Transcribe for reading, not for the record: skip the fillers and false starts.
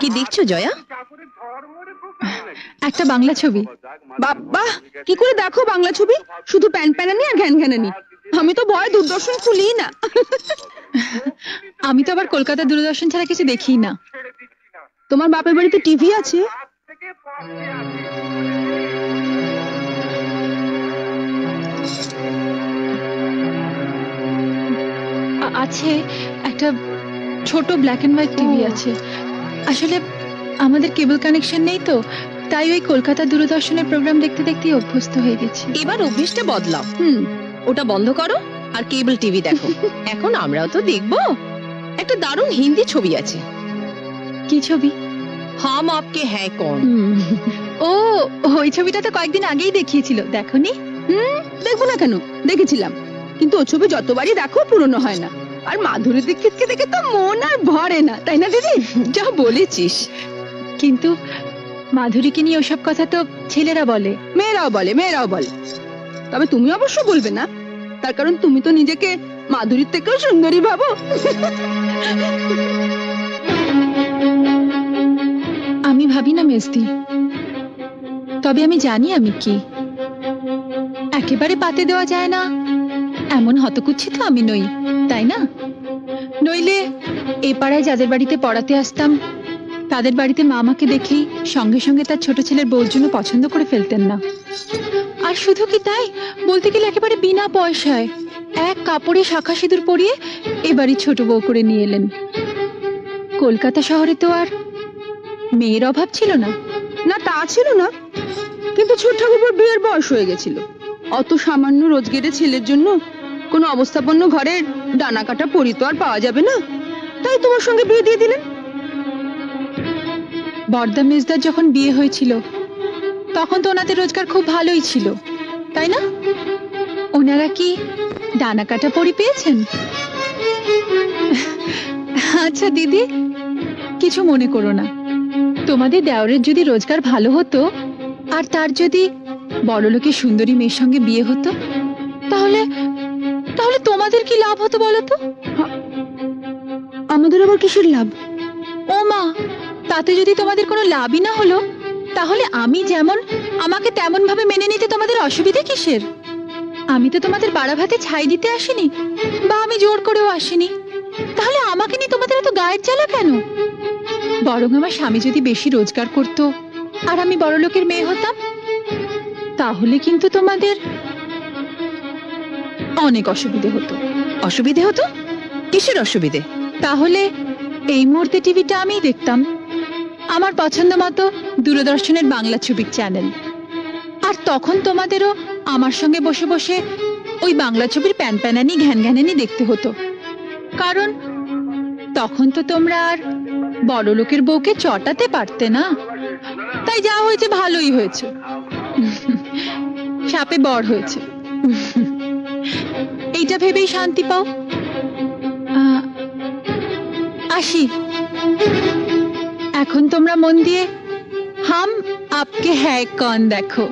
কি দেখছো জয়া? একটা বাংলা ছবি। বাবা, কি করে দেখো বাংলা ছবি? শুধু প্যান প্যানানি আর ঘ্যান ঘ্যানানি। আমি তো ভয় দূরদর্শন খুলি না। আমি তো আবার কলকাতা দূরদর্শন ছাড়া কিছু দেখি না। তোমার বাপের বাড়িতে টিভি আছে? আছে, একটা ছোট ব্ল্যাক এন্ড হোয়াইট টিভি আছে। আসলে আমাদের কেবল কানেকশন নেই তো, তাই ওই কলকাতা দূরদর্শনের প্রোগ্রাম দেখতে দেখতেই অভ্যস্ত হয়ে গেছি। এবার অভ্যেসটা বদলাও। ওটা বন্ধ করো আর কেবল টিভি দেখো। এখন আমরাও তো দেখবো। একটা দারুণ হিন্দি ছবি আছে। কি ছবি? হাম আপকে হ্যায় কৌন। ও, ওই ছবিটা তো কয়েকদিন আগেই দেখিয়েছিল, দেখোনি? দেখবো না কেন, দেখেছিলাম। কিন্তু ও ছবি যতবারই দেখো পুরনো হয় না। আর মাধুরী দীক্ষিতকে দেখে তো মন আর ভরে না, তাই না দিদি? যা বলেছিস। কিন্তু মাধুরীকে নিয়ে ওসব কথা তো ছেলেরা বলে, মেয়েরাও বলে। তবে তুমি অবশ্য বলবে না, তার কারণ তুমি তো নিজেকে মাধুরীর থেকেও সুন্দরী ভাবো। আমি ভাবি না মেজদি, তবে আমি জানি আমি কি। একেবারে পাতে দেওয়া যায় না এমন হতকুচ্ছিত আমি নই, তাই না? নইলে এ পাড়ায় যাদের বাড়িতে পড়াতে আসতাম তাদের বাড়িতে মা আমাকে দেখেই সঙ্গে সঙ্গে তার ছোট ছেলের বউর জন্য পছন্দ করে ফেলতেন না। আর শুধু কি তাই, বলতে গেলে একেবারে বিনা পয়সায় এক কাপড়ে শাখা সিঁদুর পরিয়ে এবারই ছোট বউ করে নিয়ে এলেন। কলকাতা শহরে তো আর মেয়ের অভাব ছিল না। না, তা ছিল না, কিন্তু ছোট ঠাকুর বিয়ের বয়স হয়ে গেছিল। অত সামান্য রোজগেরে ছেলের জন্য কোনো অবস্থাপন্ন ঘরের ডানা কাটা পরি তো আর পাওয়া যাবে না, তাই তোমার সঙ্গে বিয়ে দিয়ে দিলেন। বর্দা মেজদার যখন বিয়ে হয়েছিল তখন তো ওনাদের রোজগার খুব ভালোই ছিল, তাই না? ওনারা কি ডানা কাটা পরি পেয়েছেন? আচ্ছা দিদি, কিছু মনে করো না। তোমাদের দেওরের যদি রোজগার ভালো হতো আর তার যদি বড়লোকের সুন্দরী মেয়ের সঙ্গে বিয়ে হতো, তাহলে তাহলে তোমাদের কি লাভ হতো বলো তো? আমাদের আবার কিসের লাভ? ও মা, তাতে যদি তোমাদের কোনো লাভই না হলো, তাহলে আমি যেমন আমাকে তেমন ভাবে মেনে নিতে তোমাদের অসুবিধা কিসের? আমি তো তোমাদের বাড়া ভাতে ছাই দিতে আসিনি, বা আমি জোর করেও আসিনি। তাহলে আমাকে নিয়ে তোমাদের এত গায়ের জ্বালা কেন? বরং আমার স্বামী যদি বেশি রোজগার করতো আর আমি বড়লোকের মেয়ে হতাম, তাহলে কিন্তু তোমাদের অনেক অসুবিধে হতো। অসুবিধে হতো? কিসের অসুবিধে? তাহলে এই মুহূর্তে টিভিটা আমিই দেখতাম, আমার পছন্দ মতো দূরদর্শনের বাংলা ছবির চ্যানেল। আর তখন তোমাদেরও আমার সঙ্গে বসে বসে ওই বাংলা ছবির প্যান প্যানানি ঘ্যান ঘ্যানানি দেখতে হতো, কারণ তখন তো তোমরা আর বড় লোকের বউকে চটাতে পারতে না। তাই যা হয়েছে ভালোই হয়েছে, সাপে বর হয়েছে, এইটা ভেবেই শান্তি পাও। আসি, এখন তোমরা মন দিয়ে হাম আপকে হ্যায় কন দেখো।